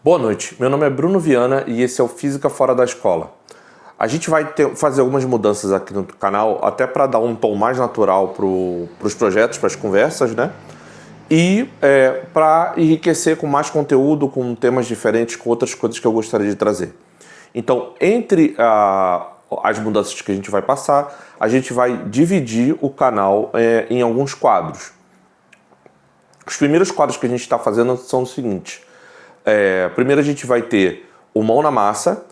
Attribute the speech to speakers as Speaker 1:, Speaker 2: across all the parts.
Speaker 1: Boa noite, meu nome é Bruno Viana e esse é o Física Fora da Escola. A gente vai fazer algumas mudanças aqui no canal, até para dar um tom mais natural para os projetos, para as conversas, né? E para enriquecer com mais conteúdo, com temas diferentes, com outras coisas que eu gostaria de trazer. Então, entre as mudanças que a gente vai passar, a gente vai dividir o canal em alguns quadros. Os primeiros quadros que a gente está fazendo são os seguintes. Primeiro a gente vai ter o Mão na Massa,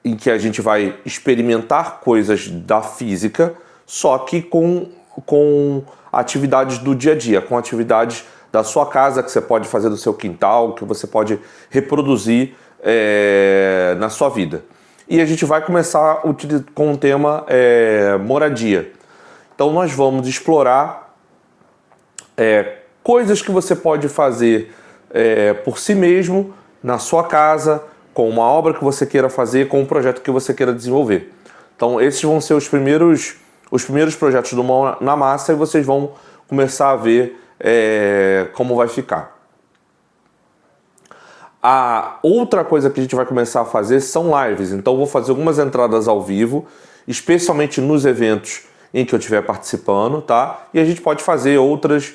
Speaker 1: em que a gente vai experimentar coisas da física, só que com atividades do dia a dia, com atividades da sua casa, que você pode fazer do seu quintal, que você pode reproduzir na sua vida. E a gente vai começar com o tema moradia. Então nós vamos explorar coisas que você pode fazer por si mesmo, na sua casa, com uma obra que você queira fazer, com um projeto que você queira desenvolver. Então esses vão ser os primeiros projetos do Mão na Massa e vocês vão começar a ver como vai ficar. A outra coisa que a gente vai começar a fazer são lives. Então eu vou fazer algumas entradas ao vivo, especialmente nos eventos em que eu estiver participando, tá? E a gente pode fazer outras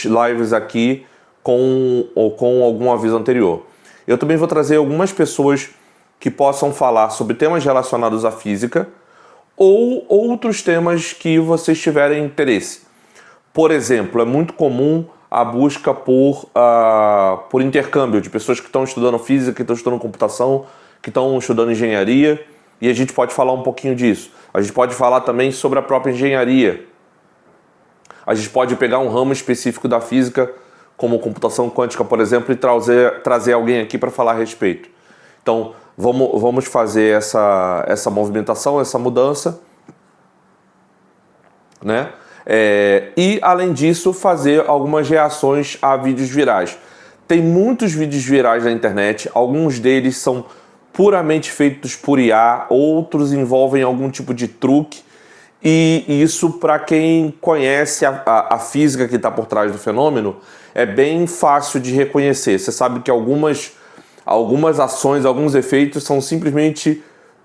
Speaker 1: lives aqui com algum aviso anterior. Eu também vou trazer algumas pessoas que possam falar sobre temas relacionados à física ou outros temas que vocês tiverem interesse. Por exemplo, é muito comum a busca por intercâmbio de pessoas que estão estudando física, que estão estudando computação, que estão estudando engenharia, e a gente pode falar um pouquinho disso. A gente pode falar também sobre a própria engenharia. A gente pode pegar um ramo específico da física, como computação quântica, por exemplo, e trazer alguém aqui para falar a respeito. Então, vamos fazer essa movimentação, essa mudança, né? E, além disso, fazer algumas reações a vídeos virais. Tem muitos vídeos virais na internet, alguns deles são puramente feitos por IA, outros envolvem algum tipo de truque, e isso, para quem conhece a física que está por trás do fenômeno, é bem fácil de reconhecer. Você sabe que algumas ações, alguns efeitos são simplesmente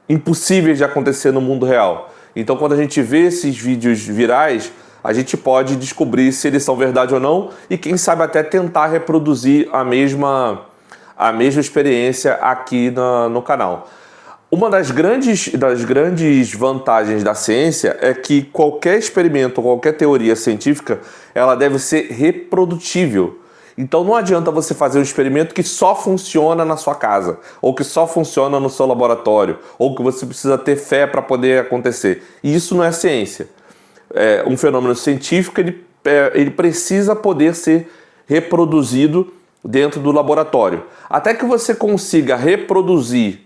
Speaker 1: impossíveis de acontecer no mundo real. Então, quando a gente vê esses vídeos virais, a gente pode descobrir se eles são verdade ou não e, quem sabe, até tentar reproduzir a mesma experiência aqui no canal. Uma das grandes vantagens da ciência é que qualquer experimento, qualquer teoria científica, ela deve ser reprodutível. Então não adianta você fazer um experimento que só funciona na sua casa, ou que só funciona no seu laboratório, ou que você precisa ter fé para poder acontecer. E isso não é ciência. Um fenômeno científico ele precisa poder ser reproduzido dentro do laboratório. Até que você consiga reproduzir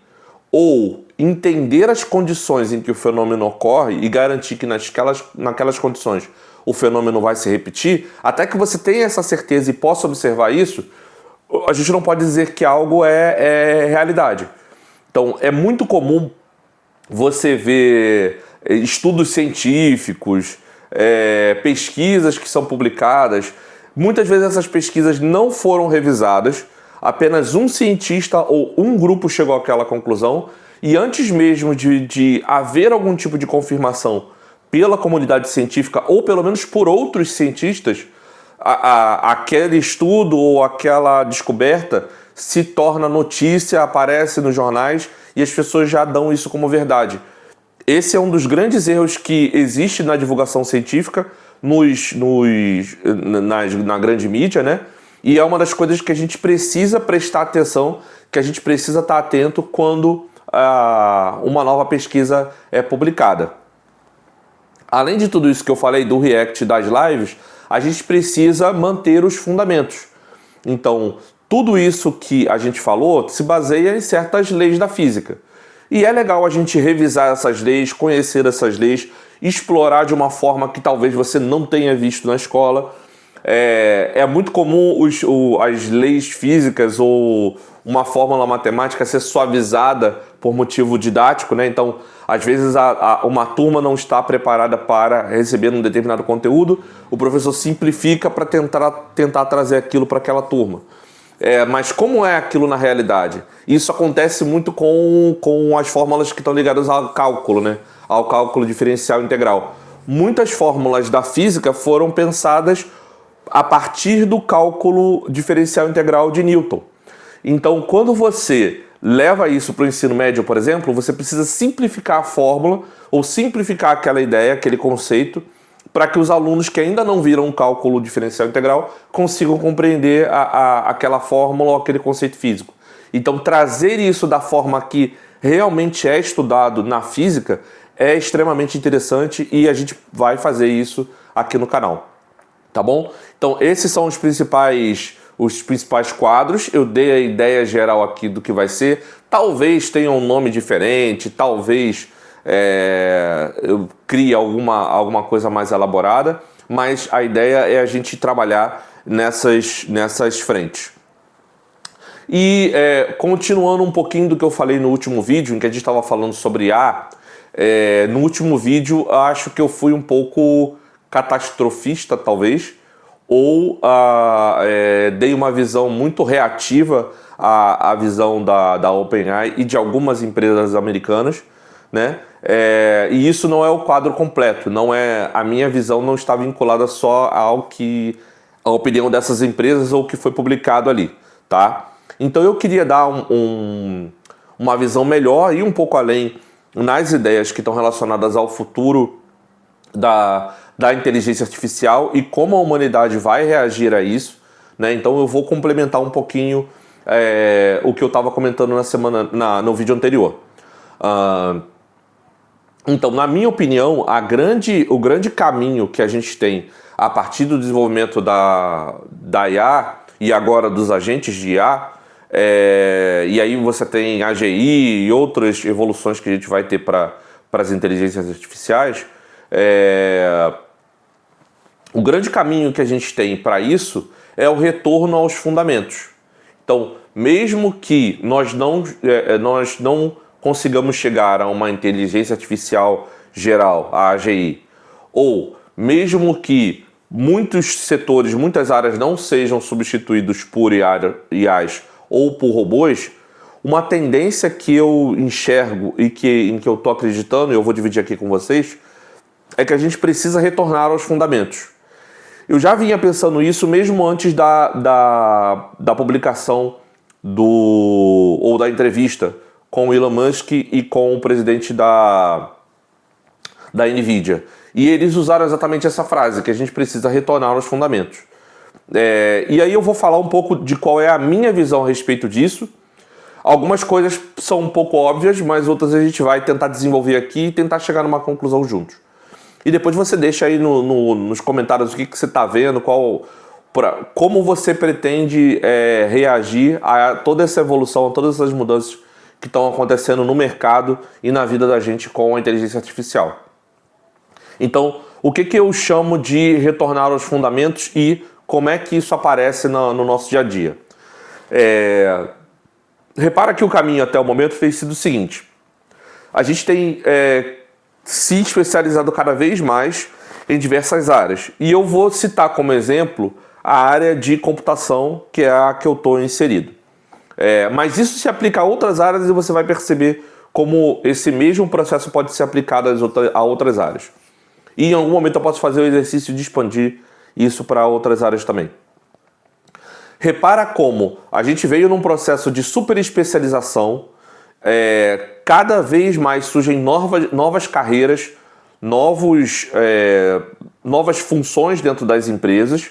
Speaker 1: ou entender as condições em que o fenômeno ocorre e garantir que naquelas condições o fenômeno vai se repetir, até que você tenha essa certeza e possa observar isso, a gente não pode dizer que algo é realidade. Então, é muito comum você ver estudos científicos, pesquisas que são publicadas. Muitas vezes essas pesquisas não foram revisadas, apenas um cientista ou um grupo chegou àquela conclusão, e antes mesmo de haver algum tipo de confirmação pela comunidade científica, ou pelo menos por outros cientistas, aquele estudo ou aquela descoberta se torna notícia, aparece nos jornais e as pessoas já dão isso como verdade. Esse é um dos grandes erros que existe na divulgação científica, na grande mídia, né? E é uma das coisas que a gente precisa prestar atenção, que a gente precisa estar atento quando uma nova pesquisa é publicada. Além de tudo isso que eu falei do React das lives, a gente precisa manter os fundamentos. Então, tudo isso que a gente falou se baseia em certas leis da física. E é legal a gente revisar essas leis, conhecer essas leis, explorar de uma forma que talvez você não tenha visto na escola. É muito comum as leis físicas ou uma fórmula matemática ser suavizada por motivo didático, né? Então, às vezes uma turma não está preparada para receber um determinado conteúdo, o professor simplifica para tentar trazer aquilo para aquela turma. Mas como é aquilo na realidade? Isso acontece muito com as fórmulas que estão ligadas ao cálculo, né? Ao cálculo diferencial integral. Muitas fórmulas da física foram pensadas a partir do cálculo diferencial integral de Newton. Então, quando você leva isso para o ensino médio, por exemplo, você precisa simplificar a fórmula ou simplificar aquela ideia, aquele conceito, para que os alunos que ainda não viram um cálculo diferencial integral consigam compreender aquela fórmula ou aquele conceito físico. Então, trazer isso da forma que realmente é estudado na física é extremamente interessante e a gente vai fazer isso aqui no canal, tá bom? Então, esses são os principais quadros. Eu dei a ideia geral aqui do que vai ser. Talvez tenha um nome diferente, talvez eu crie alguma coisa mais elaborada, mas a ideia é a gente trabalhar nessas frentes. E continuando um pouquinho do que eu falei no último vídeo, em que a gente estava falando sobre IA, no último vídeo acho que eu fui um pouco catastrofista, talvez, ou dei uma visão muito reativa à visão da OpenAI e de algumas empresas americanas, né? E isso não é o quadro completo, a minha visão não está vinculada só à opinião dessas empresas ou o que foi publicado ali, tá? Então eu queria dar uma visão melhor e um pouco além nas ideias que estão relacionadas ao futuro da inteligência artificial e como a humanidade vai reagir a isso, né? Então eu vou complementar um pouquinho o que eu estava comentando no vídeo anterior. Então, na minha opinião, o grande caminho que a gente tem a partir do desenvolvimento da IA e agora dos agentes de IA, e aí você tem AGI e outras evoluções que a gente vai ter para as inteligências artificiais, o grande caminho que a gente tem para isso é o retorno aos fundamentos. Então, mesmo que nós não consigamos chegar a uma inteligência artificial geral, a AGI, ou mesmo que muitos setores, muitas áreas não sejam substituídos por IAs ou por robôs, uma tendência que eu enxergo e em que eu estou acreditando, e eu vou dividir aqui com vocês, é que a gente precisa retornar aos fundamentos. Eu já vinha pensando isso mesmo antes da publicação ou da entrevista com o Elon Musk e com o presidente da NVIDIA. E eles usaram exatamente essa frase, que a gente precisa retornar aos fundamentos. E aí eu vou falar um pouco de qual é a minha visão a respeito disso. Algumas coisas são um pouco óbvias, mas outras a gente vai tentar desenvolver aqui e tentar chegar numa conclusão juntos. E depois você deixa aí nos comentários o que você está vendo, como você pretende reagir a toda essa evolução, a todas essas mudanças que estão acontecendo no mercado e na vida da gente com a inteligência artificial. Então, o que eu chamo de retornar aos fundamentos e como é que isso aparece no nosso dia a dia? Repara que o caminho até o momento tem sido o seguinte: a gente tem se especializado cada vez mais em diversas áreas. E eu vou citar como exemplo a área de computação, que é a que eu estou inserido. Mas isso se aplica a outras áreas e você vai perceber como esse mesmo processo pode ser aplicado a outras áreas. E em algum momento eu posso fazer o exercício de expandir isso para outras áreas também. Repara como a gente veio num processo de super especialização, cada vez mais surgem novas carreiras, novas funções dentro das empresas,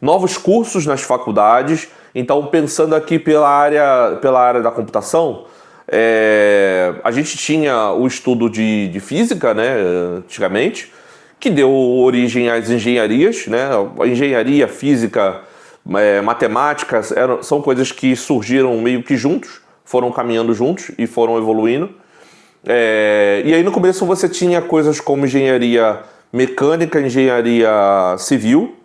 Speaker 1: novos cursos nas faculdades. Então, pensando aqui pela área da computação, a gente tinha o estudo de física, né, antigamente, que deu origem às engenharias, né? A engenharia, física, matemática, são coisas que surgiram meio que juntos, foram caminhando juntos e foram evoluindo. E aí no começo você tinha coisas como engenharia mecânica, engenharia civil,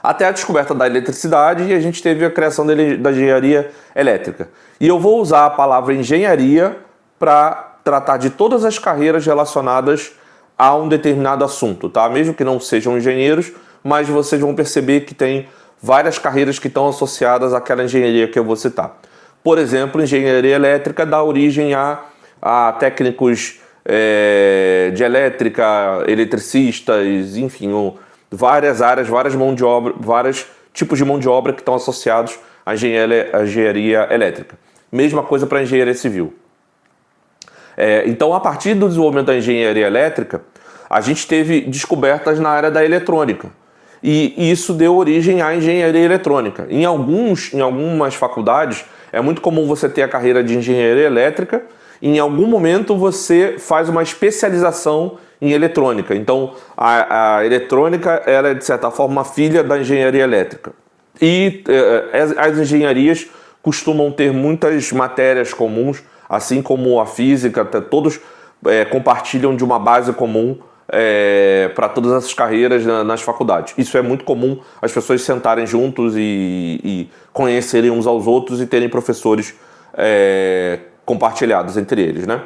Speaker 1: até a descoberta da eletricidade, e a gente teve a criação da engenharia elétrica. E eu vou usar a palavra engenharia para tratar de todas as carreiras relacionadas a um determinado assunto, tá? Mesmo que não sejam engenheiros, mas vocês vão perceber que tem várias carreiras que estão associadas àquela engenharia que eu vou citar. Por exemplo, engenharia elétrica dá origem a técnicos de elétrica, eletricistas, enfim, várias áreas, vários tipos de mão de obra que estão associados à engenharia elétrica. Mesma coisa para a engenharia civil. Então, a partir do desenvolvimento da engenharia elétrica, a gente teve descobertas na área da eletrônica. E isso deu origem à engenharia eletrônica. Em algumas faculdades, é muito comum você ter a carreira de engenharia elétrica e em algum momento você faz uma especialização em eletrônica. Então, a eletrônica ela é, de certa forma, uma filha da engenharia elétrica. E as engenharias costumam ter muitas matérias comuns, assim como a física, todos compartilham de uma base comum para todas essas carreiras nas faculdades. Isso é muito comum, as pessoas sentarem juntos e conhecerem uns aos outros e terem professores compartilhados entre eles, né?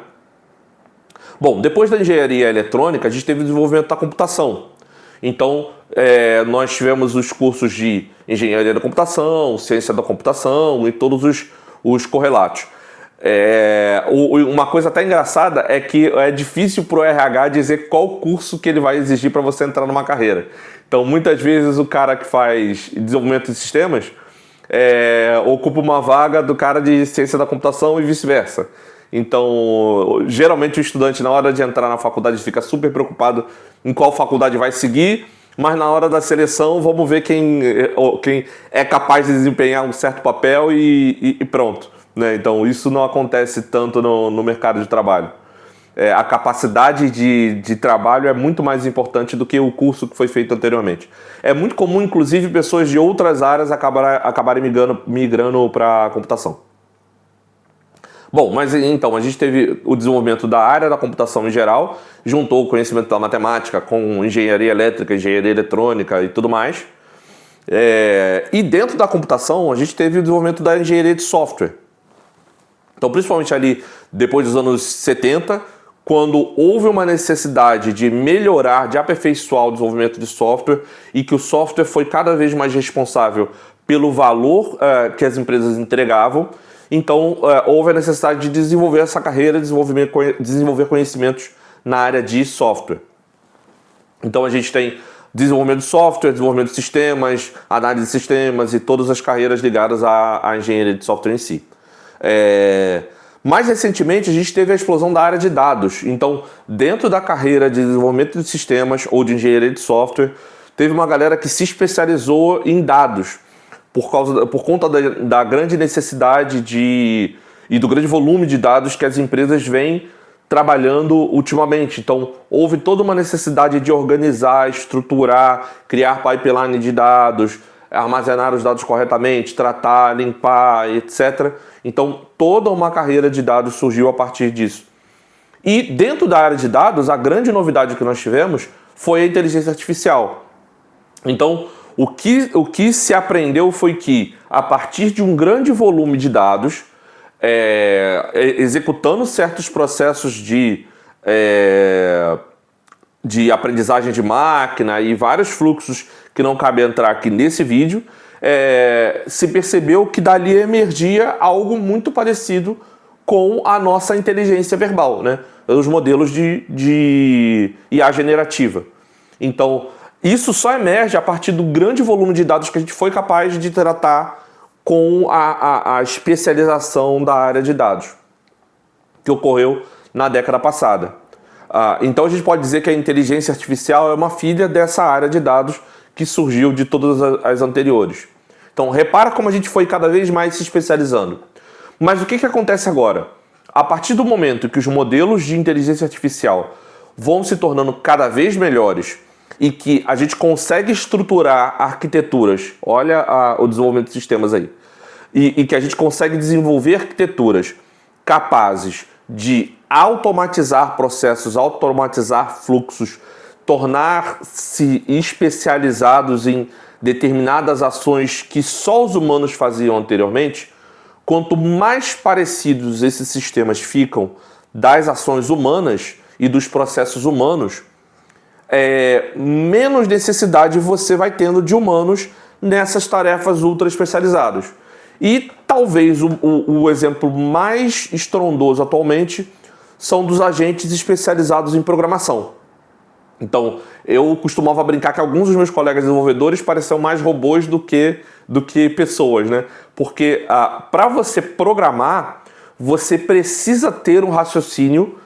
Speaker 1: Bom, depois da engenharia eletrônica, a gente teve o desenvolvimento da computação. Então, nós tivemos os cursos de engenharia da computação, ciência da computação e todos os correlatos. Uma coisa até engraçada é que é difícil para o RH dizer qual curso que ele vai exigir para você entrar numa carreira. Então, muitas vezes o cara que faz desenvolvimento de sistemas ocupa uma vaga do cara de ciência da computação e vice-versa. Então, geralmente o estudante na hora de entrar na faculdade fica super preocupado em qual faculdade vai seguir, mas na hora da seleção vamos ver quem é capaz de desempenhar um certo papel e pronto. Né? Então, isso não acontece tanto no mercado de trabalho. A capacidade de trabalho é muito mais importante do que o curso que foi feito anteriormente. É muito comum, inclusive, pessoas de outras áreas acabarem migrando para a computação. Bom, mas então, a gente teve o desenvolvimento da área da computação em geral, juntou o conhecimento da matemática com engenharia elétrica, engenharia eletrônica e tudo mais. E dentro da computação, a gente teve o desenvolvimento da engenharia de software. Então, principalmente ali depois dos anos 70, quando houve uma necessidade de melhorar, de aperfeiçoar o desenvolvimento de software e que o software foi cada vez mais responsável pelo valor que as empresas entregavam, então houve a necessidade de desenvolver essa carreira, desenvolver conhecimentos na área de software. Então a gente tem desenvolvimento de software, desenvolvimento de sistemas, análise de sistemas e todas as carreiras ligadas à engenharia de software em si. Mais recentemente, a gente teve a explosão da área de dados. Então, dentro da carreira de desenvolvimento de sistemas ou de engenharia de software, teve uma galera que se especializou em dados por conta da grande necessidade e do grande volume de dados que as empresas vêm trabalhando ultimamente. Então, houve toda uma necessidade de organizar, estruturar, criar pipeline de dados, armazenar os dados corretamente, tratar, limpar, etc. Então, toda uma carreira de dados surgiu a partir disso. E dentro da área de dados, a grande novidade que nós tivemos foi a inteligência artificial. Então, o que se aprendeu foi que, a partir de um grande volume de dados, executando certos processos de aprendizagem de máquina e vários fluxos que não cabe entrar aqui nesse vídeo, se percebeu que dali emergia algo muito parecido com a nossa inteligência verbal, né? Os modelos de IA generativa. Então, isso só emerge a partir do grande volume de dados que a gente foi capaz de tratar com a especialização da área de dados, que ocorreu na década passada. Então a gente pode dizer que a inteligência artificial é uma filha dessa área de dados que surgiu de todas as anteriores. Então repara como a gente foi cada vez mais se especializando. Mas o que acontece agora? A partir do momento que os modelos de inteligência artificial vão se tornando cada vez melhores e que a gente consegue estruturar arquiteturas, olha o desenvolvimento de sistemas aí, e que a gente consegue desenvolver arquiteturas capazes de automatizar processos, automatizar fluxos, tornar-se especializados em determinadas ações que só os humanos faziam anteriormente, quanto mais parecidos esses sistemas ficam das ações humanas e dos processos humanos, menos necessidade você vai tendo de humanos nessas tarefas ultra especializadas. E talvez o exemplo mais estrondoso atualmente são dos agentes especializados em programação. Então, eu costumava brincar que alguns dos meus colegas desenvolvedores pareciam mais robôs do que pessoas, né? Porque para você programar, você precisa ter um raciocínio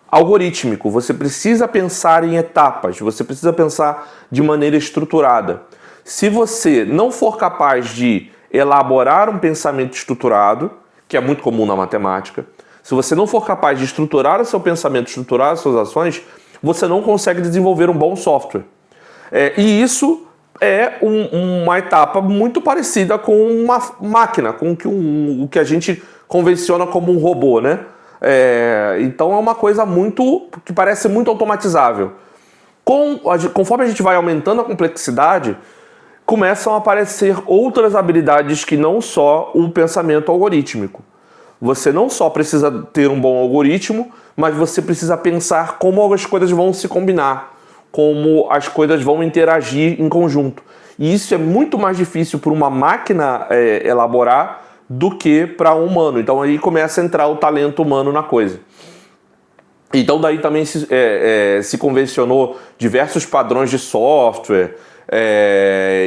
Speaker 1: algorítmico, você precisa pensar em etapas, você precisa pensar de maneira estruturada. Se você não for capaz de elaborar um pensamento estruturado, que é muito comum na matemática, se você não for capaz de estruturar o seu pensamento, estruturar as suas ações, você não consegue desenvolver um bom software. E isso é uma etapa muito parecida com uma máquina, com o que a gente convenciona como um robô, né? Então é uma coisa que parece muito automatizável. Conforme a gente vai aumentando a complexidade, começam a aparecer outras habilidades que não só o pensamento algorítmico. Você não só precisa ter um bom algoritmo, mas você precisa pensar como as coisas vão se combinar, como as coisas vão interagir em conjunto. E isso é muito mais difícil para uma máquina elaborar do que para um humano. Então aí começa a entrar o talento humano na coisa. Então daí também se convencionou diversos padrões de software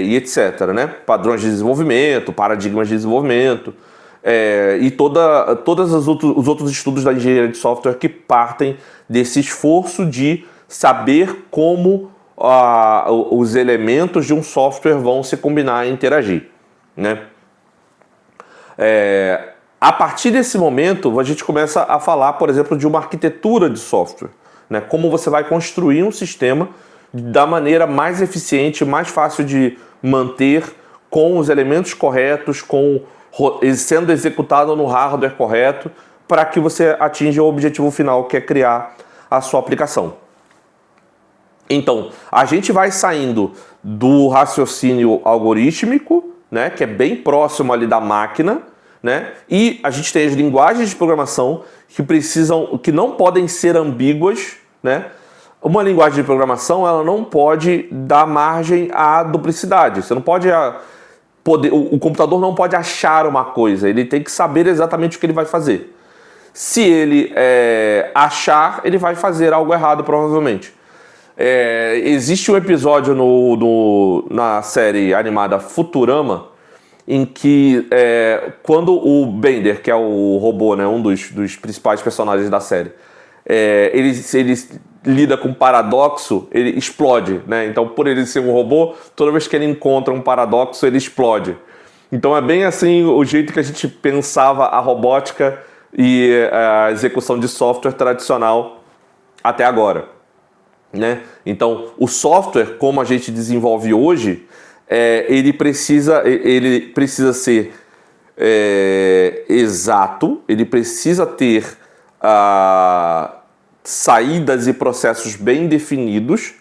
Speaker 1: e etc, né? Padrões de desenvolvimento, paradigmas de desenvolvimento. E todos os outros estudos da engenharia de software que partem desse esforço de saber como os elementos de um software vão se combinar e interagir, né? A partir desse momento, a gente começa a falar, por exemplo, de uma arquitetura de software, né? Como você vai construir um sistema da maneira mais eficiente, mais fácil de manter, com os elementos corretos, sendo executado no hardware correto, para que você atinja o objetivo final, que é criar a sua aplicação. Então, a gente vai saindo do raciocínio algorítmico, né, que é bem próximo ali da máquina, né, e a gente tem as linguagens de programação que não podem ser ambíguas, né. Uma linguagem de programação, ela não pode dar margem à duplicidade. Você não pode o computador não pode achar uma coisa, ele tem que saber exatamente o que ele vai fazer. Se ele achar, ele vai fazer algo errado, provavelmente. Existe um episódio na série animada Futurama, em que quando o Bender, que é o robô, né, um dos principais personagens da série, ele lida com paradoxo, ele explode, né? Então, por ele ser um robô, toda vez que ele encontra um paradoxo, ele explode. Então é bem assim o jeito que a gente pensava a robótica e a execução de software tradicional até agora, né? Então, o software, como a gente desenvolve hoje, ele precisa ser exato, ele precisa ter saídas e processos bem definidos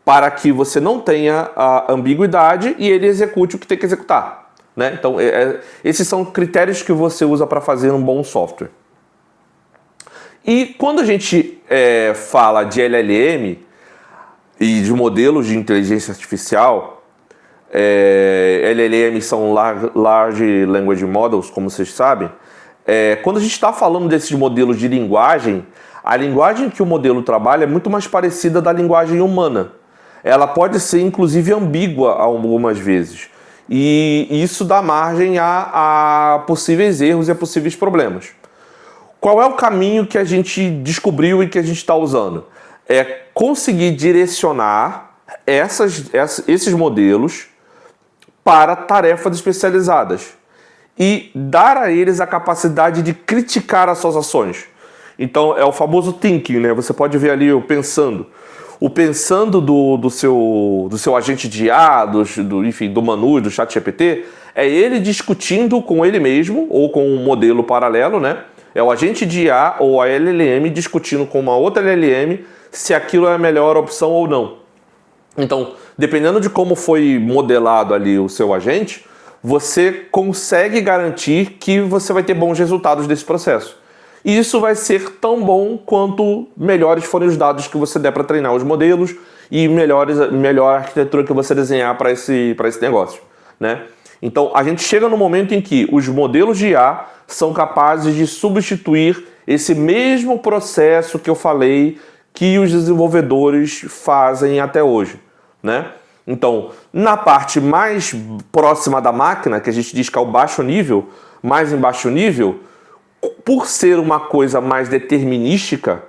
Speaker 1: para que você não tenha ambiguidade e ele execute o que tem que executar, né? Então, esses são critérios que você usa para fazer um bom software. E quando a gente fala de LLM e de modelos de inteligência artificial, LLM são Large Language Models, como vocês sabem. Quando a gente está falando desses modelos de linguagem, a linguagem que o modelo trabalha é muito mais parecida da linguagem humana. Ela pode ser, inclusive, ambígua algumas vezes. E isso dá margem a possíveis erros e a possíveis problemas. Qual é o caminho que a gente descobriu e que a gente está usando? É conseguir direcionar esses modelos para tarefas especializadas e dar a eles a capacidade de criticar as suas ações. Então, é o famoso thinking, né? Você pode ver ali o pensando. O pensando do seu agente de IA, enfim, do Manu, do ChatGPT, é ele discutindo com ele mesmo, ou com um modelo paralelo, né? É o agente de IA ou a LLM discutindo com uma outra LLM se aquilo é a melhor opção ou não. Então, dependendo de como foi modelado ali o seu agente, você consegue garantir que você vai ter bons resultados desse processo. E isso vai ser tão bom quanto melhores forem os dados que você der para treinar os modelos e melhor arquitetura que você desenhar para esse negócio. né? Então, a gente chega no momento em que os modelos de IA são capazes de substituir esse mesmo processo que eu falei que os desenvolvedores fazem até hoje, né? Então, na parte mais próxima da máquina, que a gente diz que é o baixo nível, mais em baixo nível, por ser uma coisa mais determinística,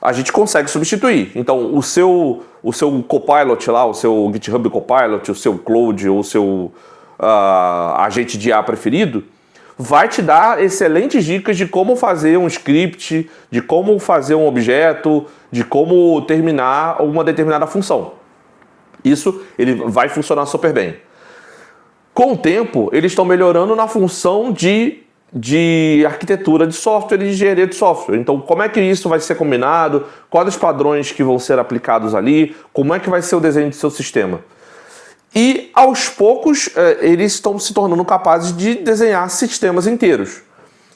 Speaker 1: a gente consegue substituir. Então, o seu Copilot lá, o seu GitHub Copilot, o seu Claude ou o seu agente de IA preferido, vai te dar excelentes dicas de como fazer um script, de como fazer um objeto, de como terminar uma determinada função. Isso ele vai funcionar super bem. Com o tempo, eles estão melhorando na função de arquitetura de software e de engenharia de software. Então, como é que isso vai ser combinado? Quais os padrões que vão ser aplicados ali? Como é que vai ser o desenho do seu sistema? E, aos poucos, eles estão se tornando capazes de desenhar sistemas inteiros.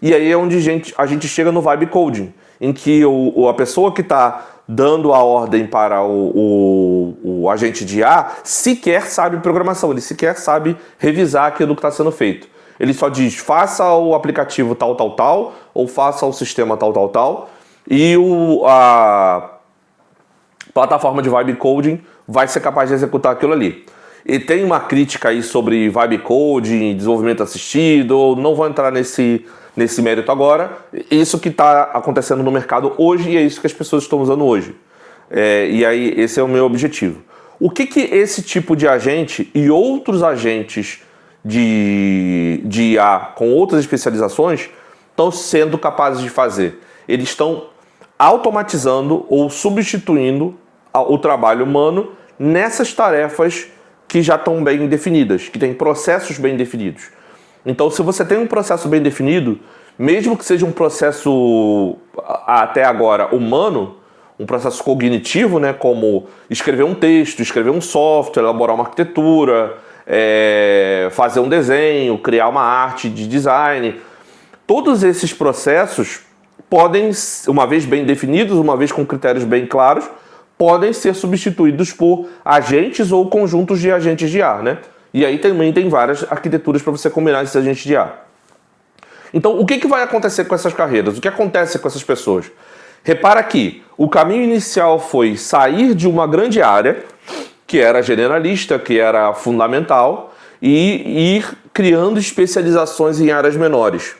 Speaker 1: E aí é onde a gente chega no vibe coding, em que a pessoa que está dando a ordem para o agente de IA sequer sabe programação, ele sequer sabe revisar aquilo que está sendo feito. Ele só diz, faça o aplicativo tal, tal, tal, ou faça o sistema tal, tal, tal, e a plataforma de vibe coding vai ser capaz de executar aquilo ali. E tem uma crítica aí sobre vibe coding, desenvolvimento assistido, não vou entrar nesse mérito agora. Isso que está acontecendo no mercado hoje e é isso que as pessoas estão usando hoje. E aí esse é o meu objetivo. O que esse tipo de agente e outros agentes de IA com outras especializações estão sendo capazes de fazer? Eles estão automatizando ou substituindo o trabalho humano nessas tarefas que já estão bem definidas, que têm processos bem definidos. Então, se você tem um processo bem definido, mesmo que seja um processo até agora humano, um processo cognitivo, né, como escrever um texto, escrever um software, elaborar uma arquitetura, fazer um desenho, criar uma arte de design, todos esses processos podem, uma vez bem definidos, uma vez com critérios bem claros, podem ser substituídos por agentes ou conjuntos de agentes de IA, né? E aí também tem várias arquiteturas para você combinar esses agentes de IA. Então, o que vai acontecer com essas carreiras? O que acontece com essas pessoas? Repara que o caminho inicial foi sair de uma grande área, que era generalista, que era fundamental, e ir criando especializações em áreas menores.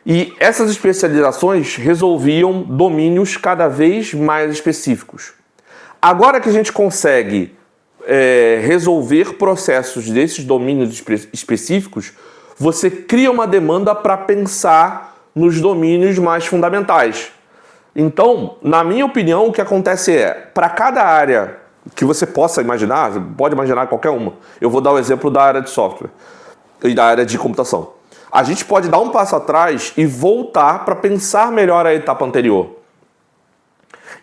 Speaker 1: E essas especializações resolviam domínios cada vez mais específicos. Agora que a gente consegue resolver processos desses domínios específicos, você cria uma demanda para pensar nos domínios mais fundamentais. Então, na minha opinião, o que acontece para cada área que você possa imaginar, você pode imaginar qualquer uma. Eu vou dar o exemplo da área de software e da área de computação. A gente pode dar um passo atrás e voltar para pensar melhor a etapa anterior.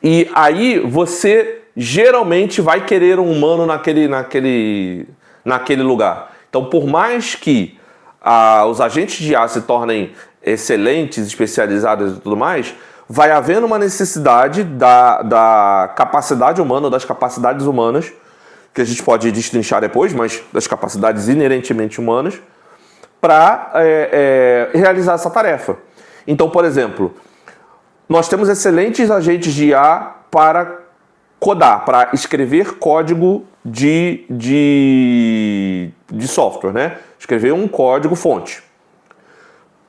Speaker 1: E aí você geralmente vai querer um humano naquele lugar. Então, por mais que os agentes de IA se tornem excelentes, especializados e tudo mais, vai havendo uma necessidade da capacidade humana, das capacidades humanas, que a gente pode destrinchar depois, mas das capacidades inerentemente humanas, para realizar essa tarefa. Então, por exemplo, nós temos excelentes agentes de IA para codar, para escrever código de software, né? Escrever um código fonte.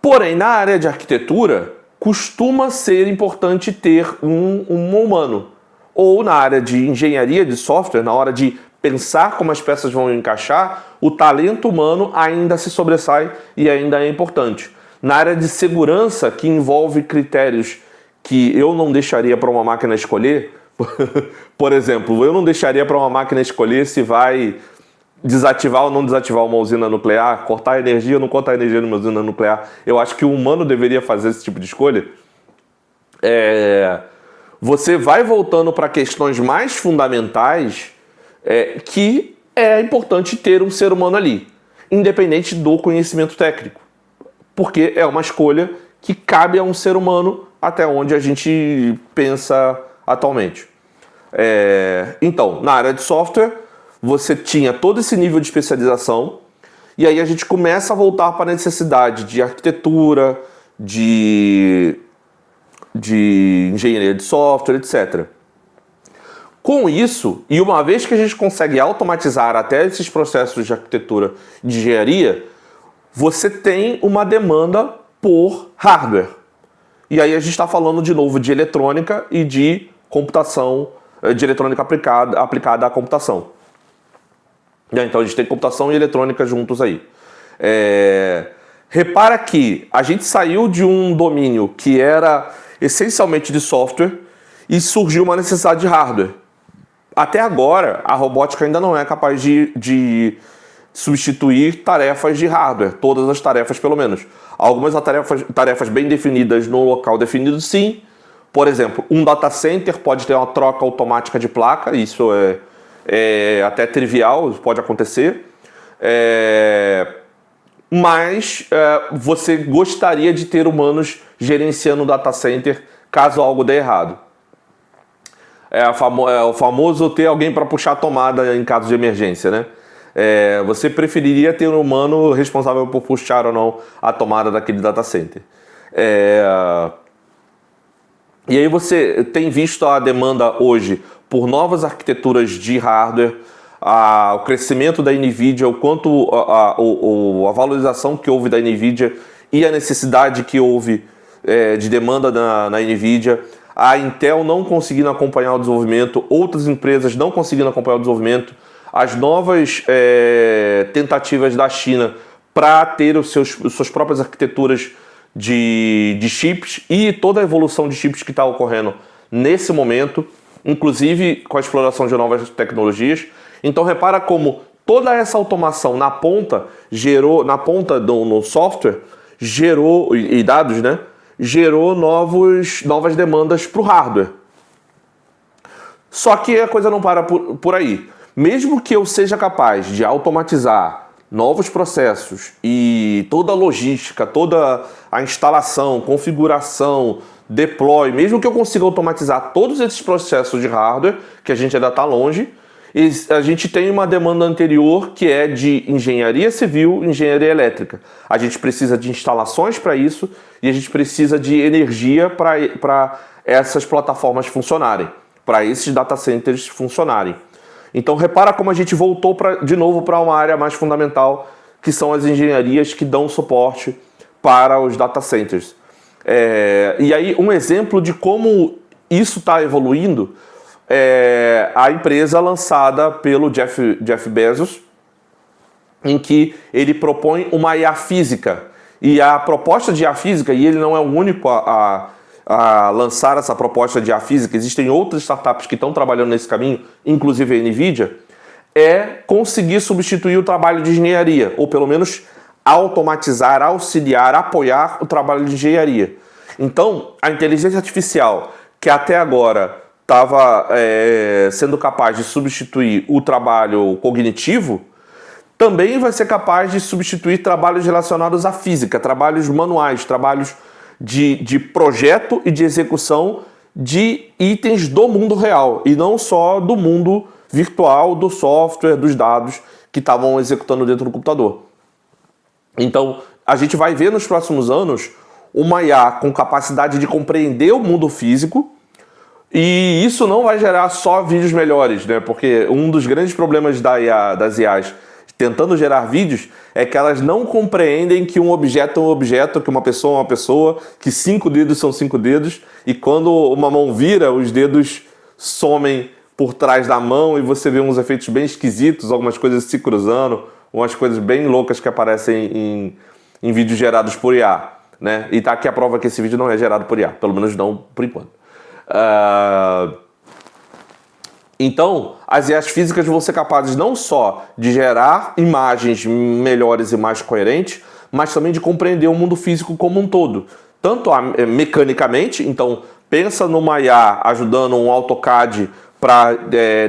Speaker 1: Porém, na área de arquitetura, costuma ser importante ter um humano. Ou na área de engenharia de software, na hora de pensar como as peças vão encaixar, o talento humano ainda se sobressai e ainda é importante. Na área de segurança, que envolve critérios que eu não deixaria para uma máquina escolher, por exemplo, eu não deixaria para uma máquina escolher se vai desativar ou não desativar uma usina nuclear, cortar energia ou não cortar energia numa usina nuclear. Eu acho que o humano deveria fazer esse tipo de escolha. Você vai voltando para questões mais fundamentais que é importante ter um ser humano ali, independente do conhecimento técnico, porque é uma escolha que cabe a um ser humano até onde a gente pensa atualmente. Então, na área de software, você tinha todo esse nível de especialização E aí a gente começa a voltar para a necessidade de arquitetura, de engenharia de software, etc. Com isso, e uma vez que a gente consegue automatizar até esses processos de arquitetura de engenharia, você tem uma demanda por hardware. E aí a gente está falando de novo de eletrônica e de computação, de eletrônica aplicada à computação. Então a gente tem computação e eletrônica juntos aí. Repara que a gente saiu de um domínio que era essencialmente de software e surgiu uma necessidade de hardware. Até agora, a robótica ainda não é capaz de substituir tarefas de hardware, todas as tarefas pelo menos. Algumas tarefas bem definidas no local definido, sim. Por exemplo, um data center pode ter uma troca automática de placa, isso é até trivial, pode acontecer. Mas você gostaria de ter humanos gerenciando o data center caso algo dê errado. É o famoso ter alguém para puxar a tomada em caso de emergência, né? Você preferiria ter um humano responsável por puxar ou não a tomada daquele data center. E aí você tem visto a demanda hoje por novas arquiteturas de hardware, o crescimento da NVIDIA, o quanto a valorização que houve da NVIDIA e a necessidade que houve de demanda na NVIDIA, a Intel não conseguindo acompanhar o desenvolvimento, outras empresas não conseguindo acompanhar o desenvolvimento, as novas tentativas da China para ter suas próprias arquiteturas de chips e toda a evolução de chips que está ocorrendo nesse momento, inclusive com a exploração de novas tecnologias. Então repara como toda essa automação na ponta no software gerou, e dados, né? Gerou novas demandas para o hardware. Só que a coisa não para por aí. Mesmo que eu seja capaz de automatizar novos processos e toda a logística, toda a instalação, configuração, deploy, mesmo que eu consiga automatizar todos esses processos de hardware, que a gente ainda está longe, a gente tem uma demanda anterior que é de engenharia civil e engenharia elétrica. A gente precisa de instalações para isso e a gente precisa de energia para essas plataformas funcionarem, para esses data centers funcionarem. Então repara como a gente voltou de novo para uma área mais fundamental, que são as engenharias que dão suporte para os data centers. E aí um exemplo de como isso está evoluindo a empresa lançada pelo Jeff Bezos, em que ele propõe uma IA física. E a proposta de IA física, e ele não é o único a lançar essa proposta de IA física, existem outras startups que estão trabalhando nesse caminho, inclusive a NVIDIA, é conseguir substituir o trabalho de engenharia, ou pelo menos automatizar, auxiliar, apoiar o trabalho de engenharia. Então, a inteligência artificial, que até agora estava sendo capaz de substituir o trabalho cognitivo, também vai ser capaz de substituir trabalhos relacionados à física, trabalhos manuais, trabalhos de projeto e de execução de itens do mundo real, e não só do mundo virtual, do software, dos dados que estavam executando dentro do computador. Então, a gente vai ver nos próximos anos uma IA com capacidade de compreender o mundo físico. E isso não vai gerar só vídeos melhores, né? Porque um dos grandes problemas das IAs tentando gerar vídeos é que elas não compreendem que um objeto é um objeto, que uma pessoa é uma pessoa, que 5 dedos são 5 dedos, e quando uma mão vira, os dedos somem por trás da mão e você vê uns efeitos bem esquisitos, algumas coisas se cruzando, umas coisas bem loucas que aparecem em vídeos gerados por IA, né? E tá aqui a prova que esse vídeo não é gerado por IA, pelo menos não por enquanto. Então, as IAs físicas vão ser capazes não só de gerar imagens melhores e mais coerentes, mas também de compreender o mundo físico como um todo. Tanto mecanicamente, então pensa numa IA ajudando um AutoCAD para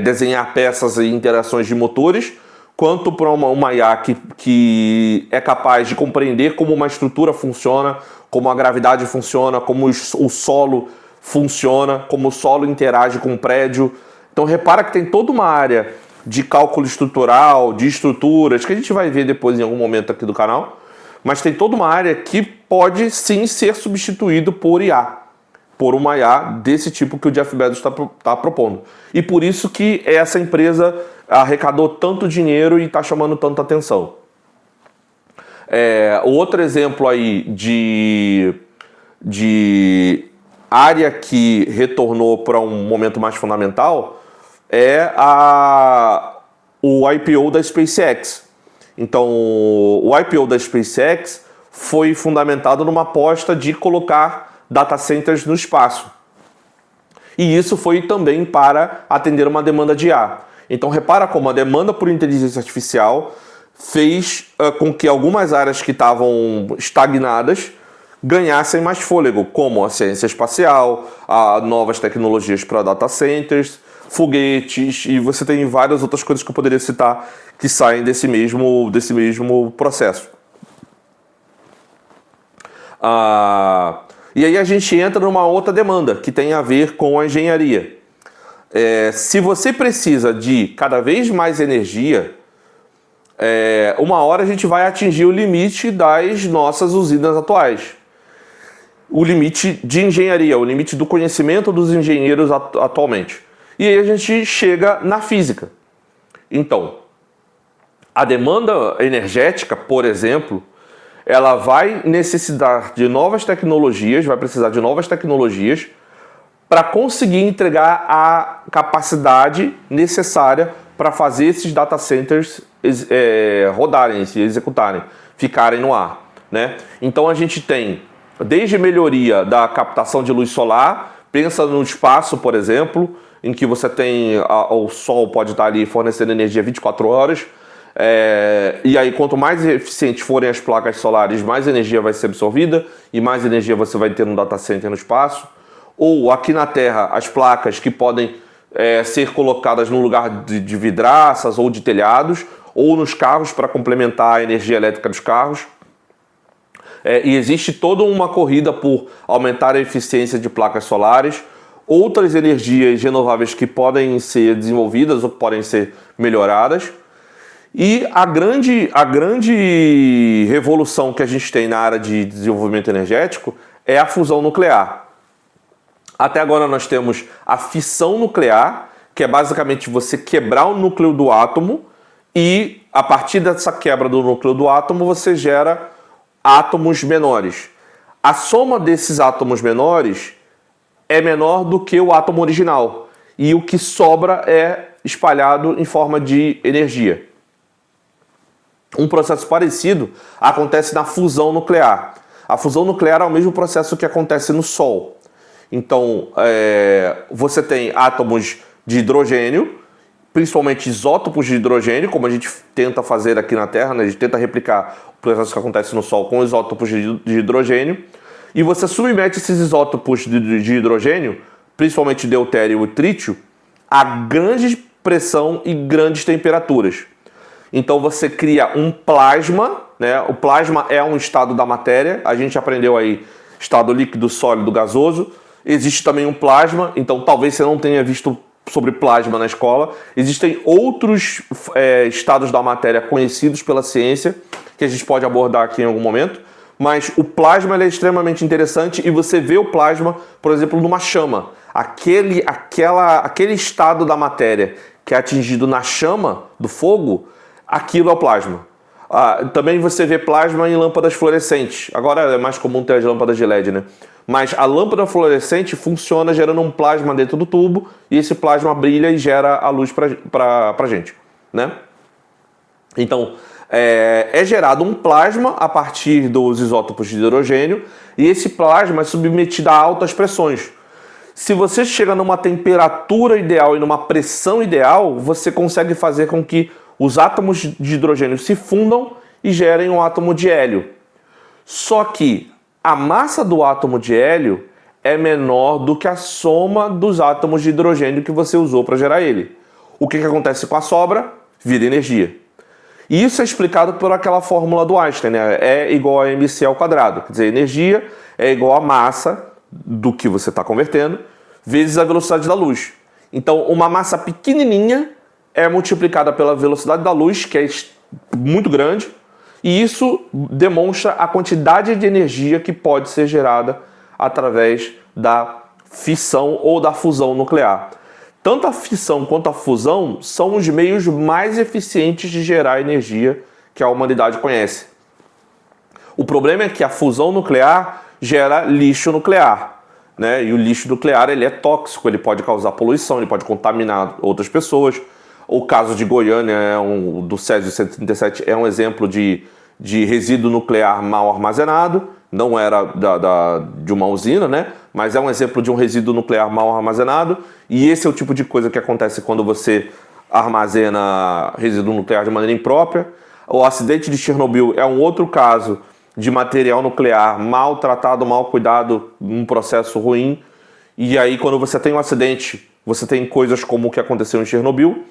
Speaker 1: desenhar peças e interações de motores, quanto para uma IA que é capaz de compreender como uma estrutura funciona, como a gravidade funciona, como o solo funciona, como o solo interage com o prédio. Então repara que tem toda uma área de cálculo estrutural, de estruturas, que a gente vai ver depois em algum momento aqui do canal, mas tem toda uma área que pode sim ser substituído por IA, por uma IA desse tipo que o Jeff Bezos está propondo. E por isso que essa empresa arrecadou tanto dinheiro e está chamando tanta atenção. Outro exemplo aí de área que retornou para um momento mais fundamental é o IPO da SpaceX. Então, o IPO da SpaceX foi fundamentado numa aposta de colocar data centers no espaço. E isso foi também para atender uma demanda de IA. Então, repara como a demanda por inteligência artificial fez com que algumas áreas que estavam estagnadas ganhassem mais fôlego, como a ciência espacial, novas tecnologias para data centers, foguetes, e você tem várias outras coisas que eu poderia citar que saem desse mesmo processo. E aí a gente entra numa outra demanda que tem a ver com a engenharia. Se você precisa de cada vez mais energia, uma hora a gente vai atingir o limite das nossas usinas atuais. O limite de engenharia, o limite do conhecimento dos engenheiros atualmente. E aí a gente chega na física. Então, a demanda energética, por exemplo, ela vai necessitar de novas tecnologias, vai precisar de novas tecnologias para conseguir entregar a capacidade necessária para fazer esses data centers rodarem, se executarem, ficarem no ar, né? Então a gente tem desde melhoria da captação de luz solar, pensa no espaço, por exemplo, em que você tem o sol pode estar ali fornecendo energia 24 horas, e aí quanto mais eficientes forem as placas solares, mais energia vai ser absorvida e mais energia você vai ter no data center no espaço. Ou aqui na Terra, as placas que podem ser colocadas no lugar de vidraças ou de telhados, ou nos carros para complementar a energia elétrica dos carros. E existe toda uma corrida por aumentar a eficiência de placas solares, outras energias renováveis que podem ser desenvolvidas ou podem ser melhoradas. E a grande revolução que a gente tem na área de desenvolvimento energético é a fusão nuclear. Até agora nós temos a fissão nuclear, que é basicamente você quebrar o núcleo do átomo e a partir dessa quebra do núcleo do átomo você gera átomos menores. A soma desses átomos menores é menor do que o átomo original e o que sobra é espalhado em forma de energia. Um processo parecido acontece na fusão nuclear. A fusão nuclear é o mesmo processo que acontece no Sol. Então, você tem átomos de hidrogênio, principalmente isótopos de hidrogênio, como a gente tenta fazer aqui na Terra, né? A gente tenta replicar o processo que acontece no Sol com isótopos de hidrogênio, e você submete esses isótopos de hidrogênio, principalmente deutério e trítio, a grande pressão e grandes temperaturas. Então você cria um plasma, né? O plasma é um estado da matéria, a gente aprendeu aí estado líquido, sólido, gasoso. Existe também um plasma, então talvez você não tenha visto sobre plasma na escola. Existem outros estados da matéria conhecidos pela ciência, que a gente pode abordar aqui em algum momento, mas o plasma é extremamente interessante e você vê o plasma, por exemplo, numa chama. Aquele estado da matéria que é atingido na chama do fogo, aquilo é o plasma. Também você vê plasma em lâmpadas fluorescentes. Agora é mais comum ter as lâmpadas de LED, né? Mas a lâmpada fluorescente funciona gerando um plasma dentro do tubo e esse plasma brilha e gera a luz pra gente, né? Então, é gerado um plasma a partir dos isótopos de hidrogênio e esse plasma é submetido a altas pressões. Se você chega numa temperatura ideal e numa pressão ideal, você consegue fazer com que os átomos de hidrogênio se fundam e gerem um átomo de hélio. Só que a massa do átomo de hélio é menor do que a soma dos átomos de hidrogênio que você usou para gerar ele. O que acontece com a sobra? Vira energia. E isso é explicado por aquela fórmula do Einstein, né? E igual a mc ao quadrado. Quer dizer, energia é igual a massa do que você está convertendo vezes a velocidade da luz. Então, uma massa pequenininha é multiplicada pela velocidade da luz, que é muito grande, e isso demonstra a quantidade de energia que pode ser gerada através da fissão ou da fusão nuclear. Tanto a fissão quanto a fusão são os meios mais eficientes de gerar energia que a humanidade conhece. O problema é que a fusão nuclear gera lixo nuclear, né? E o lixo nuclear ele é tóxico, ele pode causar poluição, ele pode contaminar outras pessoas. O caso de Goiânia, do Césio 137, é um exemplo de resíduo nuclear mal armazenado. Não era de uma usina, né? Mas é um exemplo de um resíduo nuclear mal armazenado. E esse é o tipo de coisa que acontece quando você armazena resíduo nuclear de maneira imprópria. O acidente de Chernobyl é um outro caso de material nuclear mal tratado, mal cuidado, um processo ruim. E aí, quando você tem um acidente, você tem coisas como o que aconteceu em Chernobyl.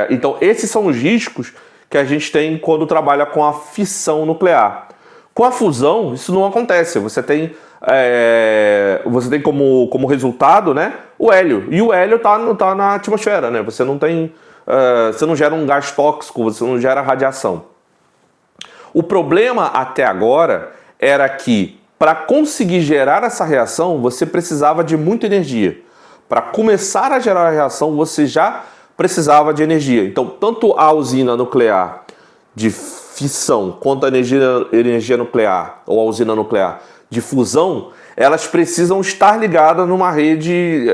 Speaker 1: Então, esses são os riscos que a gente tem quando trabalha com a fissão nuclear. Com a fusão, isso não acontece. Você tem como resultado, né, o hélio. E o hélio está na atmosfera, né? Você não gera um gás tóxico, você não gera radiação. O problema até agora era que, para conseguir gerar essa reação, você precisava de muita energia. Para começar a gerar a reação, você já precisava de energia. Então, tanto a usina nuclear de fissão quanto a energia nuclear, ou a usina nuclear de fusão, elas precisam estar ligadas numa rede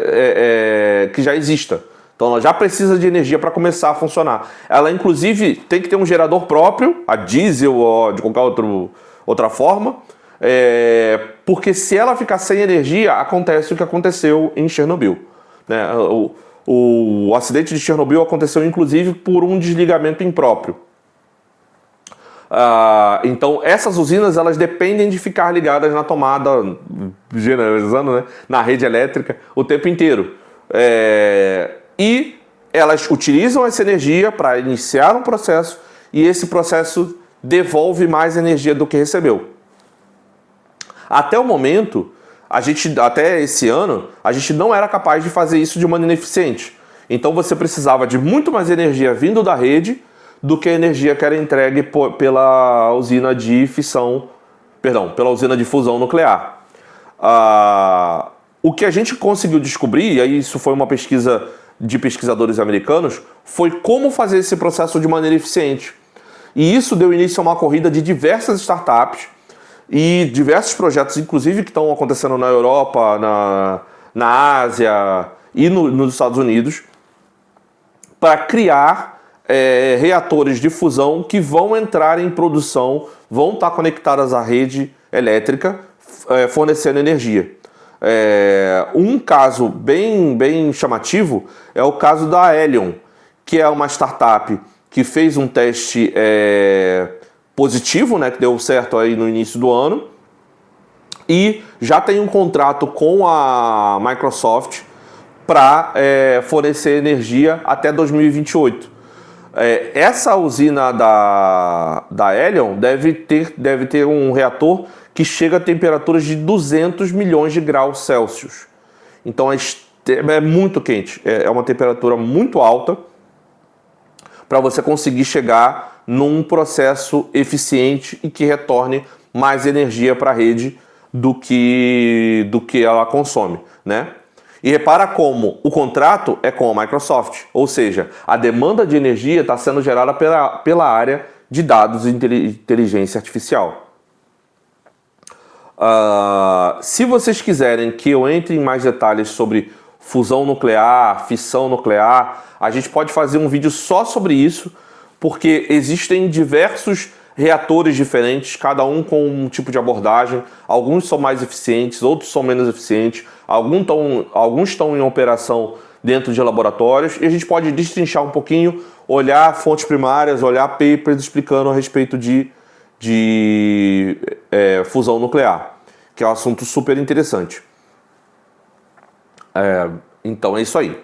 Speaker 1: que já exista. Então ela já precisa de energia para começar a funcionar. Ela, inclusive, tem que ter um gerador próprio, a diesel ou de qualquer outra forma, porque se ela ficar sem energia, acontece o que aconteceu em Chernobyl, né? O acidente de Chernobyl aconteceu, inclusive, por um desligamento impróprio. Então, essas usinas elas dependem de ficar ligadas na tomada, generalizando, né, na rede elétrica o tempo inteiro. E elas utilizam essa energia para iniciar um processo e esse processo devolve mais energia do que recebeu. Até o momento, até esse ano, a gente não era capaz de fazer isso de maneira eficiente. Então você precisava de muito mais energia vindo da rede do que a energia que era entregue pela usina de pela usina de fusão nuclear. O que a gente conseguiu descobrir, e aí isso foi uma pesquisa de pesquisadores americanos, foi como fazer esse processo de maneira eficiente. E isso deu início a uma corrida de diversas startups e diversos projetos, inclusive que estão acontecendo na Europa, na Ásia e nos Estados Unidos, para criar reatores de fusão que vão entrar em produção, vão estar conectadas à rede elétrica, fornecendo energia. Um caso bem chamativo é o caso da Helion, que é uma startup que fez um teste positivo, né, que deu certo aí no início do ano, e já tem um contrato com a Microsoft para fornecer energia até 2028. Essa usina da Helion deve ter um reator que chega a temperaturas de 200 milhões de graus Celsius. Então é muito quente, é uma temperatura muito alta para você conseguir chegar num processo eficiente e que retorne mais energia para a rede do que ela consome, né? E repara como o contrato é com a Microsoft, ou seja, a demanda de energia está sendo gerada pela área de dados e inteligência artificial. Se vocês quiserem que eu entre em mais detalhes sobre fusão nuclear, fissão nuclear, a gente pode fazer um vídeo só sobre isso, porque existem diversos reatores diferentes, cada um com um tipo de abordagem. Alguns são mais eficientes, outros são menos eficientes, alguns estão em operação dentro de laboratórios, e a gente pode destrinchar um pouquinho, olhar fontes primárias, olhar papers explicando a respeito de fusão nuclear, que é um assunto super interessante. Então é isso aí.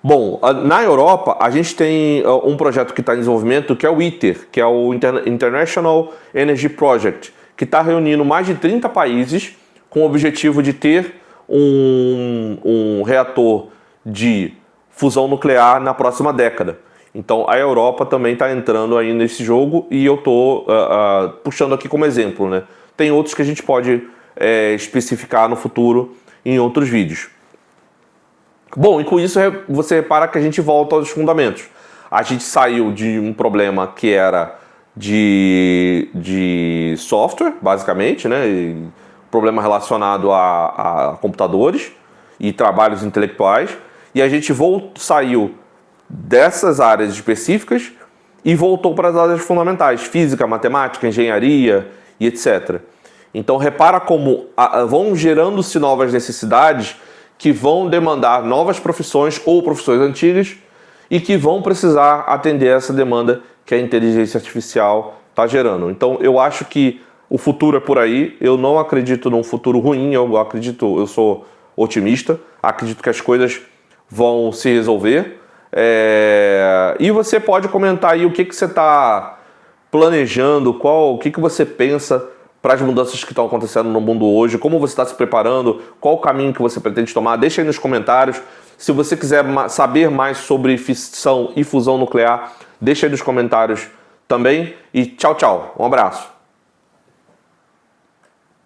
Speaker 1: Bom, na Europa a gente tem um projeto que está em desenvolvimento, que é o ITER, que é o International Energy Project, que está reunindo mais de 30 países com o objetivo de ter um reator de fusão nuclear na próxima década. Então a Europa também está entrando aí nesse jogo e eu estou puxando aqui como exemplo, né? Tem outros que a gente pode especificar no futuro em outros vídeos. Bom, e com isso você repara que a gente volta aos fundamentos. A gente saiu de um problema que era de software, basicamente, né? E problema relacionado a computadores e trabalhos intelectuais. E a gente saiu dessas áreas específicas e voltou para as áreas fundamentais, física, matemática, engenharia e etc. Então repara como vão gerando-se novas necessidades que vão demandar novas profissões ou profissões antigas e que vão precisar atender essa demanda que a inteligência artificial está gerando. Então eu acho que o futuro é por aí, eu não acredito num futuro ruim, eu sou otimista, acredito que as coisas vão se resolver. E você pode comentar aí o que você está planejando, o que você pensa para as mudanças que estão acontecendo no mundo hoje, como você está se preparando, qual o caminho que você pretende tomar, deixa aí nos comentários. Se você quiser saber mais sobre fissão e fusão nuclear, deixa aí nos comentários também. E tchau, tchau. Um abraço.